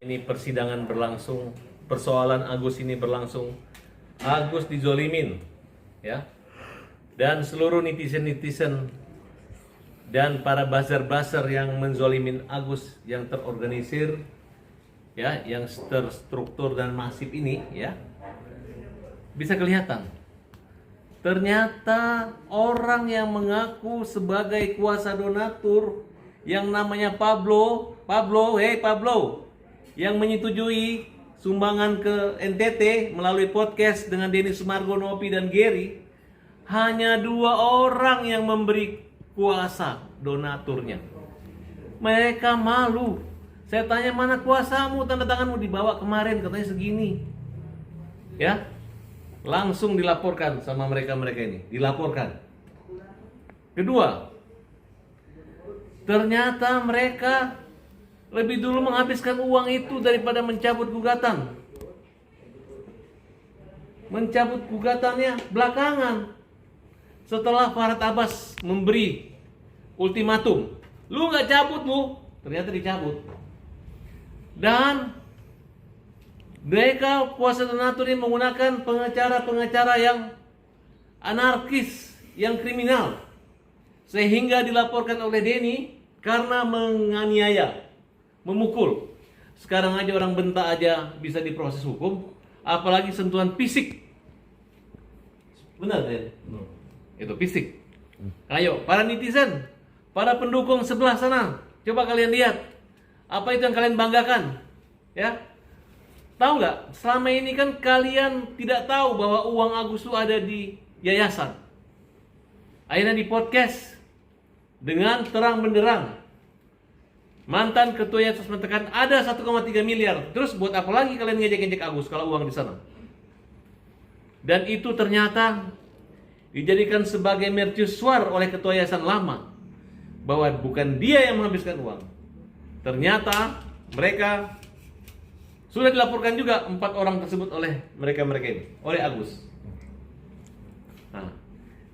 Ini persidangan berlangsung, persoalan Agus ini berlangsung. Agus dizolimin, ya. Dan seluruh netizen-netizen dan para buzzer-buzzer yang menzolimin Agus yang terorganisir, ya, yang terstruktur dan masif ini, ya, bisa kelihatan. Ternyata orang yang mengaku sebagai kuasa donatur yang namanya Pablo, yang menyetujui sumbangan ke NTT melalui podcast dengan Denny Sumargo, Nopi, dan Gary, hanya 2 orang yang memberi kuasa donaturnya. Mereka malu. Saya tanya, mana kuasamu, tanda tanganmu? Dibawa kemarin, katanya segini. Ya, langsung dilaporkan sama mereka-mereka ini. Dilaporkan. Kedua, ternyata mereka lebih dulu menghabiskan uang itu daripada mencabut gugatan. Mencabut gugatannya belakangan, setelah Farhad Abbas memberi ultimatum, lu nggak cabut lu, ternyata dicabut. Dan mereka kuasa donatur ini menggunakan pengacara-pengacara yang anarkis, yang kriminal, sehingga dilaporkan oleh Denny karena menganiaya, memukul. Sekarang aja orang bentak aja bisa diproses hukum, apalagi sentuhan fisik. Benar, Den? Itu fisik. Ayo, para netizen, para pendukung sebelah sana, coba kalian lihat apa itu yang kalian banggakan, ya? Tahu nggak? Selama ini kan kalian tidak tahu bahwa uang Agus itu ada di yayasan. Akhirnya di podcast dengan terang benderang, mantan ketua yayasan mengatakan ada 1,3 miliar. Terus buat apa lagi kalian ngejek-ngejek Agus kalau uang di sana? Dan itu ternyata dijadikan sebagai mercusuar oleh ketua yayasan lama, bahwa bukan dia yang menghabiskan uang. Ternyata mereka sudah dilaporkan juga 4 orang tersebut oleh mereka-mereka ini, oleh Agus. Nah,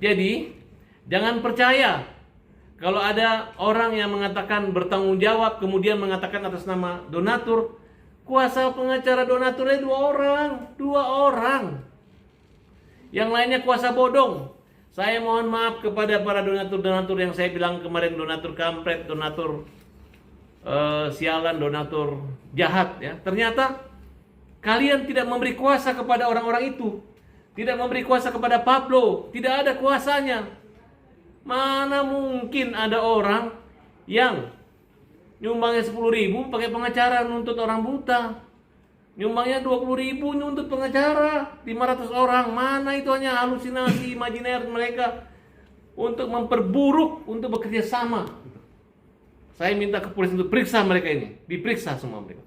jadi jangan percaya kalau ada orang yang mengatakan bertanggung jawab, kemudian mengatakan atas nama donatur. Kuasa pengacara donaturnya 2 orang. Yang lainnya kuasa bodong. Saya mohon maaf kepada para donatur-donatur yang saya bilang kemarin, donatur kampret, donatur sialan, donatur jahat, ya. Ternyata kalian tidak memberi kuasa kepada orang-orang itu. Tidak memberi kuasa kepada Pablo. Tidak ada kuasanya. Mana mungkin ada orang yang nyumbangnya 10.000 pakai pengacara nuntut orang buta. Nyumbangnya 20.000 nuntut pengacara 500 orang. Mana itu hanya halusinasi imajiner mereka untuk memperburuk, untuk bekerja sama. Saya minta ke polisi untuk periksa mereka ini. Diperiksa semua mereka.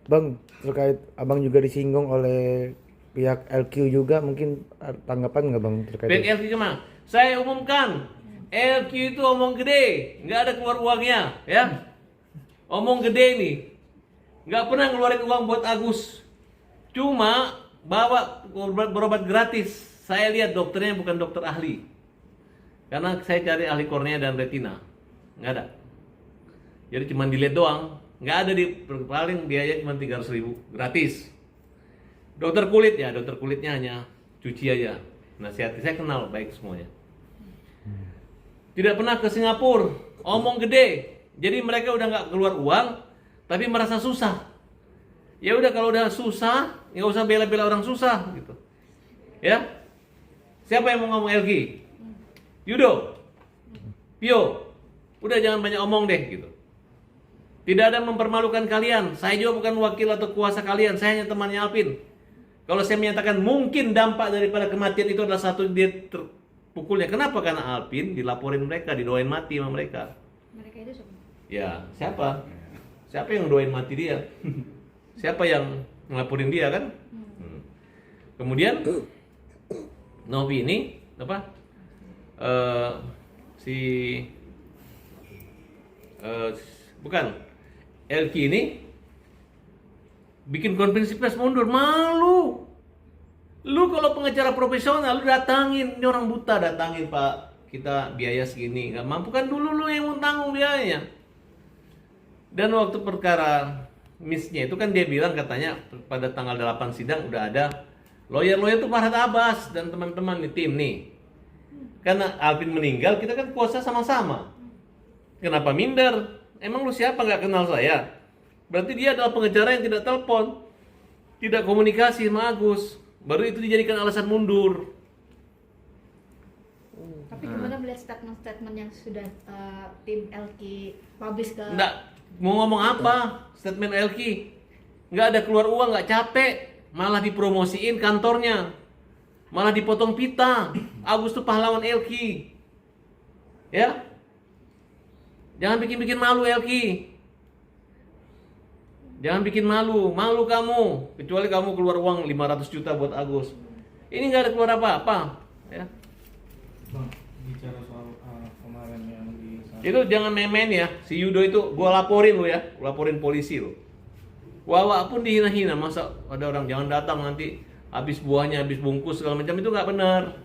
Bang, terkait abang juga disinggung oleh pihak LQ juga, mungkin tanggapan nggak bang terkait Pihak LQ cuma, saya umumkan, LQ itu omong gede, nggak ada keluar uangnya, ya. Omong gede nih, nggak pernah ngeluarin uang buat Agus, cuma bawa berobat gratis. Saya lihat dokternya bukan dokter ahli, karena saya cari ahli kornea dan retina, nggak ada. Jadi cuma dilihat doang, nggak ada, di paling biaya cuma 300.000 gratis. Dokter kulit, ya dokter kulitnya hanya cuci aja. Nasihati saya kenal baik semuanya. Tidak pernah ke Singapura, omong gede. Jadi mereka udah nggak keluar uang, tapi merasa susah. Ya udah, kalau udah susah, nggak usah bela-bela orang susah, gitu. Ya, siapa yang mau ngomong LG? Yudo, Pio, udah jangan banyak omong deh, gitu. Tidak ada mempermalukan kalian. Saya juga bukan wakil atau kuasa kalian. Saya hanya temannya Alvin. Kalau saya menyatakan mungkin dampak daripada kematian itu adalah satu, dia terpukulnya. Kenapa? Karena Alvin dilaporin mereka, didoain mati sama mereka. Mereka itu siapa? Ya, siapa? Siapa yang doain mati dia? Siapa yang ngelaporin dia, kan? Kemudian Novi ini apa? Bukan LQ ini bikin konferensi pers mundur, malu. Lu kalau pengacara profesional, lu datangin, ini orang buta, datangin, Pak, kita biaya segini, nggak mampu kan, dulu lu yang mau tanggung biayanya. Dan waktu perkara miss-nya itu kan dia bilang katanya pada tanggal 8 sidang udah ada lawyer-lawyer tuh Farhad Abbas dan teman-teman di tim nih. Karena Alvin meninggal, kita kan puasa sama-sama. Kenapa minder? Emang lu siapa nggak kenal saya? Berarti dia adalah pengacara yang tidak telepon, tidak komunikasi sama Agus. Baru itu dijadikan alasan mundur. Tapi gimana melihat statement-statement yang sudah tim LQ publish ke? Nggak, mau ngomong apa? Statement Elki. Nggak ada keluar uang, nggak capek. Malah dipromosiin kantornya. Malah dipotong pita. Agus tuh pahlawan Elki. Ya? Jangan bikin-bikin malu Elki. Jangan bikin malu. Malu kamu. Kecuali kamu keluar uang 500 juta buat Agus. Ini nggak ada keluar apa-apa. Ya. Bang, bicara soal kemarin yang di Itu jangan main-main ya. Si Yudo itu gua laporin lu ya. Laporin polisi lu. Wawa pun dihina-hina. Masa ada orang jangan datang nanti habis buahnya, habis bungkus segala macam, itu nggak benar.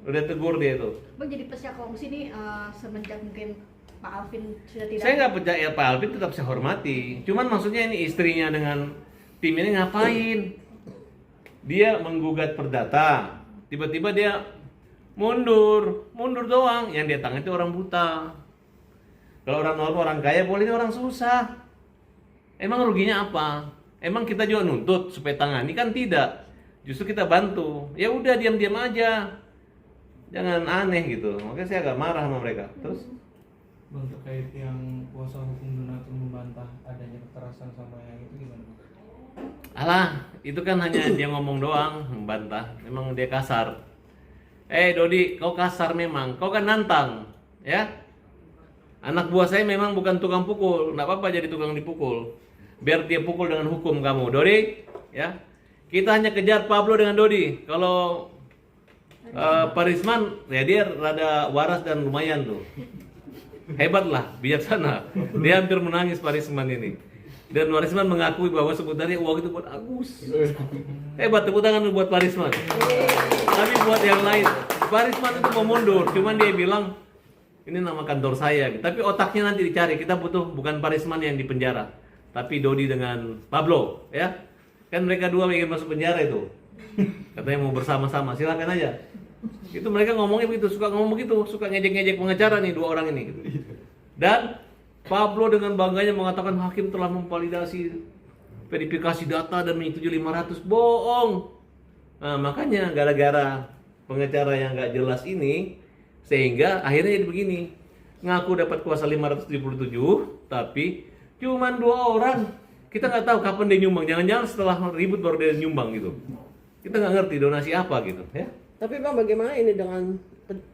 Udah tegur dia itu. Bang, jadi pesya kongsi nih semenjak mungkin Pak Alvin sudah tidak. Saya nggak percaya Pak Alvin, tetap saya hormati. Cuman maksudnya ini istrinya dengan tim ini ngapain? Dia menggugat perdata. Tiba-tiba dia mundur doang. Yang dia tangani itu orang buta. Kalau orang normal, orang kaya boleh, ini orang susah. Emang ruginya apa? Emang kita juga nuntut supaya tangani? Kan tidak. Justru kita bantu. Ya udah diam-diam aja. Jangan aneh gitu. Makanya saya agak marah sama mereka. Terus Bang, terkait yang kuasa hukum donatur membantah adanya kekerasan sama yang itu gimana Bang? alah, itu kan hanya dia ngomong doang, membantah. Memang dia kasar. Dodi, kau kasar memang. Kau kan nantang, ya? Anak buah saya memang bukan tukang pukul. Nggak apa-apa jadi tukang dipukul. Biar dia pukul dengan hukum kamu, Dodi. Ya, kita hanya kejar Pablo dengan Dodi. Kalau Pak Risman, ya dia rada waras dan lumayan tuh. Hebat lah, bijaksana. Dia hampir menangis Pak Risman ini. Dan Pak Risman mengakui bahwa sebenarnya uang itu buat Agus. Hebat, tepuk tangan buat Pak Risman. Tapi buat yang lain, Pak Risman itu mau mundur, cuman dia bilang ini nama kantor saya. Tapi otaknya nanti dicari. Kita butuh bukan Pak Risman yang di penjara, tapi Dodi dengan Pablo, ya. Kan mereka dua ingin masuk penjara itu. Katanya mau bersama-sama, silakan aja. Itu mereka ngomongnya begitu, suka ngomong begitu, suka ngejek-ngejek pengacara nih dua orang ini gitu. Dan Pablo dengan bangganya mengatakan hakim telah memvalidasi verifikasi data dan menyetujui 500. Bohong. Nah, makanya gara-gara pengacara yang nggak jelas ini, sehingga akhirnya jadi begini. Ngaku dapat kuasa 577, tapi cuman 2 orang. Kita nggak tahu kapan dia nyumbang. Jangan-jangan setelah ribut baru dia nyumbang gitu. Kita nggak ngerti donasi apa gitu, ya. Tapi Bang, bagaimana ini dengan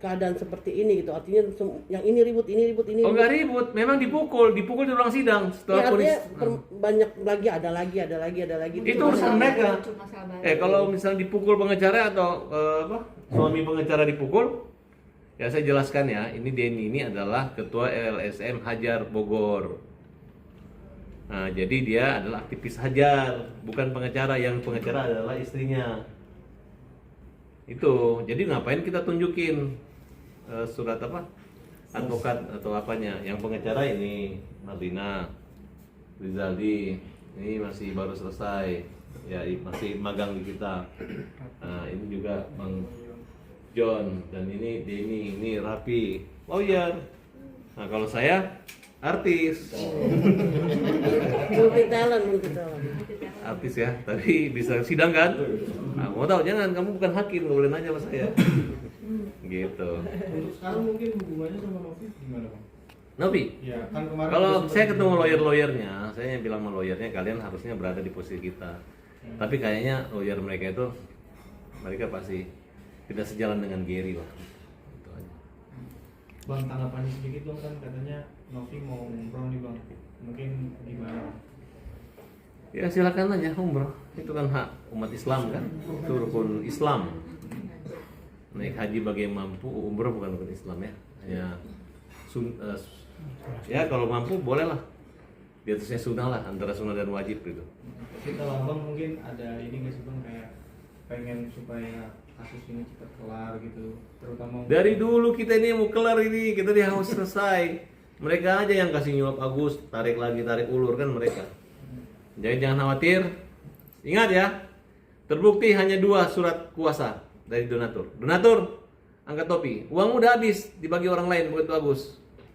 keadaan seperti ini gitu? Artinya yang ini ribut, ini ribut, ini Oh ribut. nggak ribut, memang dipukul di ruang sidang Ya, setelah artinya polis. banyak lagi, ada lagi. Itu urusan mereka. Cuma sabar. Kalau misalnya dipukul pengacara atau suami pengacara dipukul, ya saya jelaskan ya, ini Denny ini adalah ketua LSM Hajar Bogor. Nah, jadi dia adalah aktivis Hajar, bukan pengacara. Yang pengacara adalah istrinya. Itu, jadi ngapain kita tunjukin surat apa? Advokat atau apanya? Yang pengacara ini Marlina Rizaldi, ini masih baru selesai, ya masih magang di kita. Nah, ini juga Bang John, dan ini Denny, ini Rapi, lawyer. Nah, kalau saya artis, multi talent. artis ya, tapi bisa sidang kan? Nah, mau tahu jangan, kamu bukan hakim, nggak boleh nanya sama saya. Gitu. Untuk sekarang mungkin hubungannya sama Novi gimana Bang? Novi, Ya kan kemarin kalau udah saya sempat ketemu di- lawyer-lawyernya, saya yang bilang sama lawyernya, kalian harusnya berada di posisi kita. Tapi kayaknya lawyer mereka itu, mereka pasti tidak sejalan dengan Gary lah. Itu aja. Bang, tanggapannya sedikit dong, kan katanya Novi mau umroh nih Bang. Mungkin gimana? Ya silakan aja umroh, itu kan hak umat Islam kan, itu rukun Islam. Naik haji bagi yang mampu, umroh bukan rukun Islam ya. Hanya ya kalau mampu boleh lah. Di atasnya sunnah lah, antara sunnah dan wajib gitu. Tapi kalau Abang mungkin ada ini nggak sih Bang, kayak pengen supaya kasus ini cepat kelar gitu, terutama Dari dulu kita ini mau kelar ini, kita dia harus selesai. Mereka aja yang kasih nyuap Agus, tarik lagi, tarik ulur kan mereka. Jadi jangan khawatir. Ingat ya, terbukti hanya 2 surat kuasa dari donatur. Donatur, angkat topi. Uang udah habis dibagi orang lain, bukan itu Agus.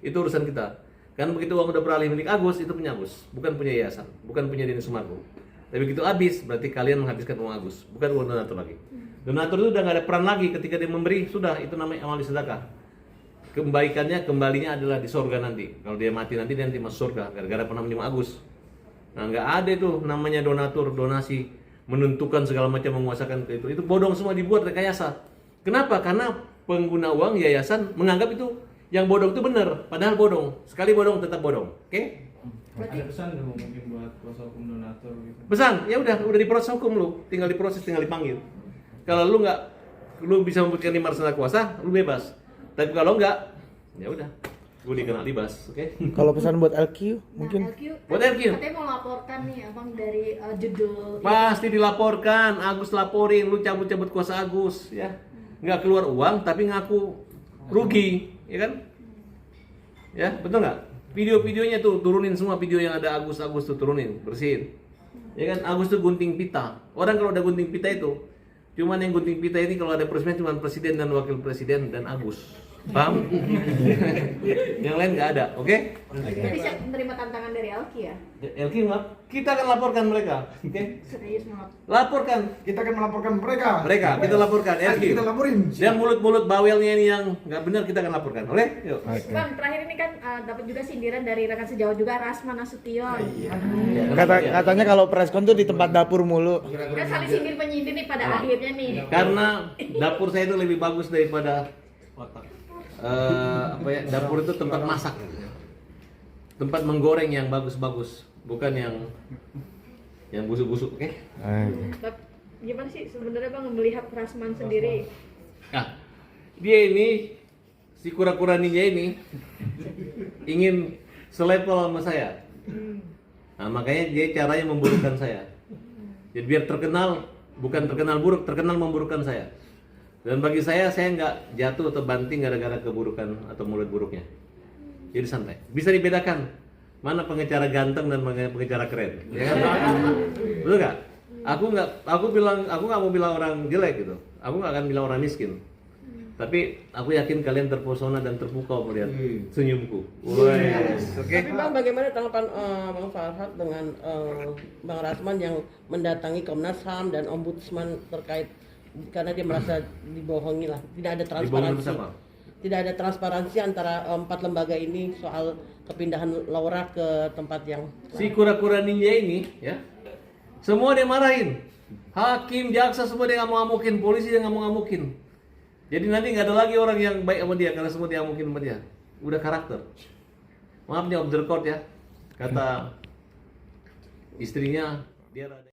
Itu urusan kita. Kan begitu uang udah beralih milik Agus, itu punya Agus, bukan punya yayasan, bukan punya Denny Sumargo. Tapi begitu habis, berarti kalian menghabiskan uang Agus, bukan uang donatur lagi. Donatur itu udah nggak ada peran lagi ketika dia memberi, sudah itu namanya amal sedekah. Kembalinya adalah di surga nanti. Kalau dia mati nanti masuk surga gara-gara pernah minjem Agus. Nah, nggak ada itu namanya donatur, donasi, menentukan segala macam, menguasakan itu. Itu bodong semua, dibuat rekayasa. Kenapa? Karena pengguna uang yayasan menganggap itu yang bodong itu benar, padahal bodong. Sekali bodong tetap bodong. Oke? Ada pesan nggak mungkin buat kuasa hukum donatur gitu? Pesan, ya udah diproses hukum lu, tinggal diproses, tinggal dipanggil. Kalau lu bisa membuktikan di marsana kuasa, lu bebas. Tapi kalau enggak, ya udah, gue dikenal libas, oke? Kalau pesan buat LQ mungkin LQ, Buat LQ. katanya mau laporkan nih abang dari judul Pasti dilaporkan, Agus laporin, lu cabut-cabut kuasa Agus, ya. Nggak keluar uang, tapi ngaku rugi, ya kan? Ya, betul nggak? Video-videonya tuh turunin semua video yang ada Agus tuh turunin, bersihin. Ya kan, Agus tuh gunting pita. Orang kalau udah gunting pita itu, cuman yang gunting pita ini kalau ada presiden cuma presiden dan wakil presiden dan Agus. Paham? Yang lain nggak ada, oke? Tapi siap menerima tantangan dari Alki ya? Elki, kita akan laporkan mereka, oke? Serius mau Laporkan Kita akan melaporkan mereka. kita laporkan, Elki. Kita laporin. Yang mulut-mulut bawelnya ini yang nggak benar kita akan laporkan, boleh? Yuk. Bang, terakhir ini kan dapat juga sindiran dari rekan sejawat juga Rasman Nasution. katanya kalau preskon tuh di tempat dapur mulu. Kan saling sindir penyindir nih pada akhirnya nih. Karena dapur saya itu lebih bagus daripada dapur itu tempat masak, tempat menggoreng yang bagus-bagus, bukan yang busuk-busuk, oke? Tapi gimana sih sebenarnya Bang melihat Rasman sendiri? Nah, dia ini si kura-kura ninja ini ingin selevel sama saya. Nah, makanya dia caranya memburukkan saya. Jadi biar terkenal, bukan terkenal buruk, terkenal memburukkan saya. Dan bagi saya nggak jatuh atau banting gara-gara keburukan atau mulut buruknya. Jadi santai. Bisa dibedakan mana pengacara ganteng dan pengacara keren. Ya kan? Betul nggak? Aku nggak mau bilang orang jelek gitu. Aku nggak akan bilang orang miskin. Tapi aku yakin kalian terpesona dan terpukau melihat senyumku. Oke? Tapi Bang, bagaimana tanggapan Bang Farhad dengan Bang Rasman yang mendatangi Komnas HAM dan Ombudsman terkait karena dia merasa dibohongi lah, tidak ada transparansi. Tidak ada transparansi antara 4 lembaga ini soal kepindahan Laura ke tempat yang Si kura-kura ninja ini, ya, semua dia marahin. Hakim, jaksa semua dia ngamuk-ngamukin, polisi dia ngamuk-ngamukin. Jadi nanti nggak ada lagi orang yang baik sama dia karena semua dia ngamukin sama dia. Udah karakter. Maaf nih off the record ya, kata istrinya dia rada